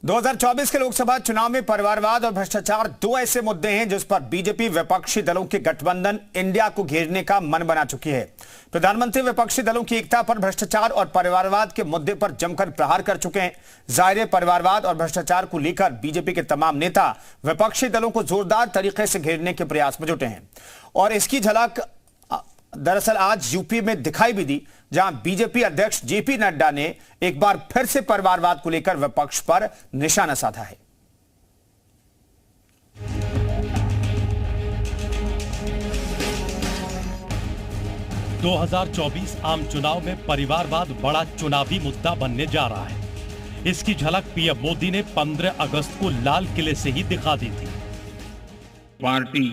2024 के लोकसभा चुनाव में परिवारवाद और भ्रष्टाचार दो ऐसे मुद्दे हैं जिस पर बीजेपी विपक्षी दलों के गठबंधन इंडिया को घेरने का मन बना चुकी है। प्रधानमंत्री विपक्षी दलों की एकता पर भ्रष्टाचार और परिवारवाद के मुद्दे पर जमकर प्रहार कर चुके हैं। जाहिर है, परिवारवाद और भ्रष्टाचार को लेकर बीजेपी के तमाम नेता विपक्षी दलों को जोरदार तरीके से घेरने के प्रयास में जुटे हैं और इसकी झलक दरअसल आज यूपी में दिखाई भी दी, जहां बीजेपी अध्यक्ष जेपी नड्डा ने एक बार फिर से परिवारवाद को लेकर विपक्ष पर निशाना साधा है। – 2024 आम चुनाव में परिवारवाद बड़ा चुनावी मुद्दा बनने जा रहा है। इसकी झलक पीएम मोदी ने 15 अगस्त को लाल किले से ही दिखा दी थी। पार्टी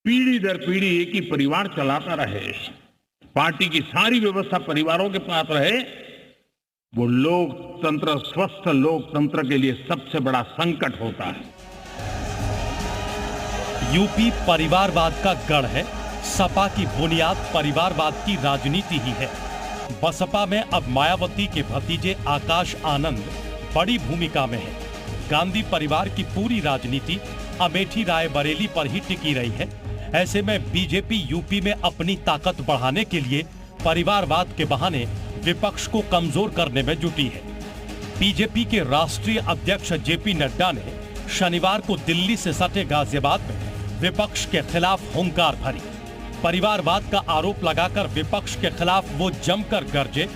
पीढ़ी दर पीढ़ी एक ही परिवार चलाता रहे, पार्टी की सारी व्यवस्था परिवारों के पास रहे, वो लोकतंत्र, स्वस्थ लोकतंत्र के लिए सबसे बड़ा संकट होता है। यूपी परिवारवाद का गढ़ है। सपा की बुनियाद परिवारवाद की राजनीति ही है। बसपा में अब मायावती के भतीजे आकाश आनंद बड़ी भूमिका में है। गांधी परिवार की पूरी राजनीति अमेठी रायबरेली पर ही टिकी रही है। ऐसे में बीजेपी यूपी में अपनी ताकत बढ़ाने के लिए परिवारवाद के बहाने विपक्ष को कमजोर करने में जुटी है। बीजेपी के राष्ट्रीय अध्यक्ष जेपी नड्डा ने शनिवार को दिल्ली से सटे गाजियाबाद में विपक्ष के खिलाफ हुंकार भरी। परिवारवाद का आरोप लगाकर विपक्ष के खिलाफ वो जमकर गरजे।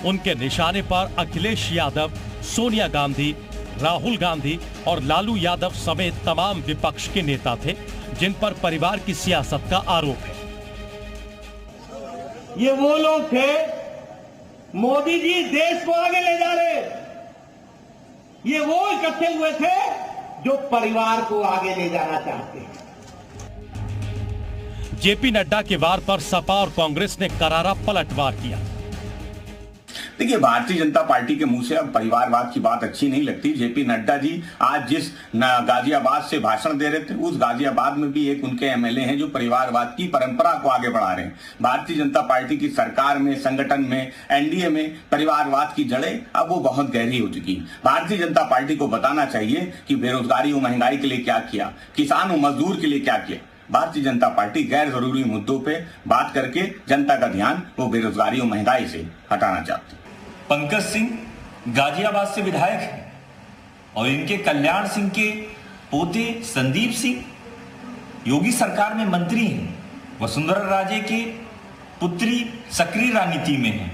उनके निशाने पर अखिलेश यादव, सोनिया गांधी, राहुल गांधी और लालू यादव समेत तमाम विपक्ष के नेता थे, जिन पर परिवार की सियासत का आरोप है। ये वो लोग थे, मोदी जी देश को आगे ले जा रहे, ये वो इकट्ठे हुए थे जो परिवार को आगे ले जाना चाहते हैं। जेपी नड्डा के वार पर सपा और कांग्रेस ने करारा पलटवार किया। देखिए, भारतीय जनता पार्टी के मुंह से अब परिवारवाद की बात अच्छी नहीं लगती। जेपी नड्डा जी आज जिस गाजियाबाद से भाषण दे रहे थे, उस गाजियाबाद में भी एक उनके एमएलए हैं जो परिवारवाद की परंपरा को आगे बढ़ा रहे हैं। भारतीय जनता पार्टी की सरकार में, संगठन में, एनडीए में परिवारवाद की जड़ें अब वो बहुत गहरी हो चुकी। भारतीय जनता पार्टी को बताना चाहिए कि बेरोजगारी और महंगाई के लिए क्या किया, किसान और मजदूर के लिए क्या किया। भारतीय जनता पार्टी गैर जरूरी मुद्दों पे बात करके जनता का ध्यान वो बेरोजगारी और महंगाई से हटाना चाहती है। पंकज सिंह गाजियाबाद से विधायक हैं और इनके कल्याण सिंह के पोते संदीप सिंह योगी सरकार में मंत्री हैं। वसुंधरा राजे के पुत्री सक्रिय राजनीति में हैं।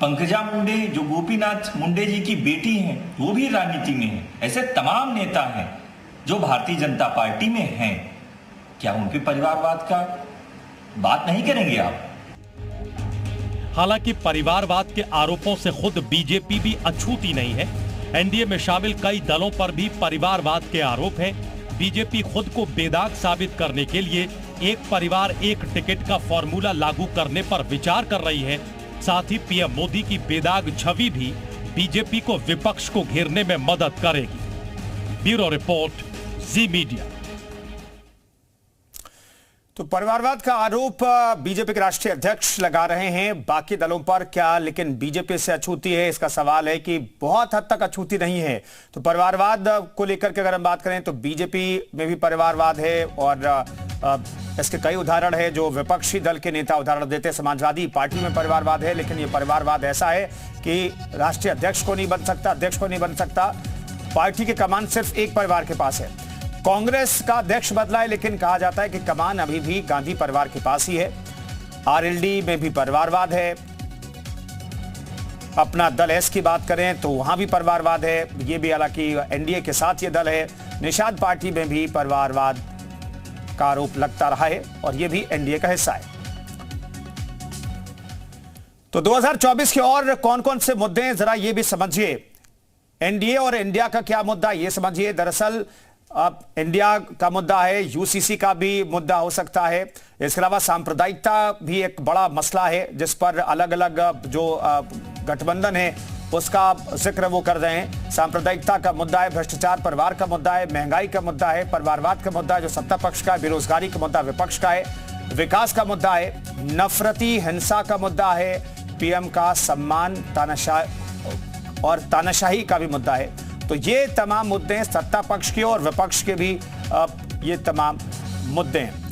पंकजा मुंडे जो गोपीनाथ मुंडे जी की बेटी हैं, वो भी राजनीति में हैं। ऐसे तमाम नेता हैं जो भारतीय जनता पार्टी में हैं। क्या उनके परिवारवाद का बात नहीं करेंगे आप? हालांकि परिवारवाद के आरोपों से खुद बीजेपी भी अछूती नहीं है। एनडीए में शामिल कई दलों पर भी परिवारवाद के आरोप हैं। बीजेपी खुद को बेदाग साबित करने के लिए एक परिवार एक टिकट का फॉर्मूला लागू करने पर विचार कर रही है। साथ ही पीएम मोदी की बेदाग छवि भी बीजेपी को विपक्ष को घेरने में मदद करेगी। ब्यूरो रिपोर्ट, जी मीडिया। तो परिवारवाद का आरोप बीजेपी के राष्ट्रीय अध्यक्ष लगा रहे हैं। बाकी दलों पर क्या लेकिन बीजेपी से अछूती है, इसका सवाल है कि बहुत हद तक अछूती नहीं है। तो परिवारवाद को लेकर के अगर हम बात करें तो बीजेपी में भी परिवारवाद है और इसके कई उदाहरण है जो विपक्षी दल के नेता उदाहरण देते हैं। समाजवादी पार्टी में परिवारवाद है, लेकिन यह परिवारवाद ऐसा है कि राष्ट्रीय अध्यक्ष को नहीं बन सकता, अध्यक्ष को नहीं बन सकता। पार्टी की कमान सिर्फ एक परिवार के पास है। कांग्रेस का अध्यक्ष बदला है, लेकिन कहा जाता है कि कमान अभी भी गांधी परिवार के पास ही है। आरएलडी में भी परिवारवाद है। अपना दल एस की बात करें तो वहां भी परिवारवाद है। ये भी हालांकि एनडीए के साथ ये दल है। निषाद पार्टी में भी परिवारवाद का आरोप लगता रहा है और ये भी एनडीए का हिस्सा है। तो 2024 के और कौन कौन से मुद्दे हैं, जरा ये भी समझिए। एनडीए और इंडिया का क्या मुद्दा, ये समझिए। दरअसल अब इंडिया का मुद्दा है, यूसीसी का भी मुद्दा हो सकता है। इसके अलावा सांप्रदायिकता भी एक बड़ा मसला है जिस पर अलग अलग जो गठबंधन है उसका जिक्र वो कर रहे हैं। सांप्रदायिकता का मुद्दा है, भ्रष्टाचार परिवार का मुद्दा है, महंगाई का मुद्दा है, परिवारवाद का मुद्दा है जो सत्ता पक्ष का है, बेरोजगारी का मुद्दा विपक्ष का है, विकास का मुद्दा है, नफरती हिंसा का मुद्दा है, पीएम का सम्मान तानाशाह और तानाशाही का भी मुद्दा है। तो ये तमाम मुद्दे सत्ता पक्ष के और विपक्ष के भी ये तमाम मुद्दे हैं।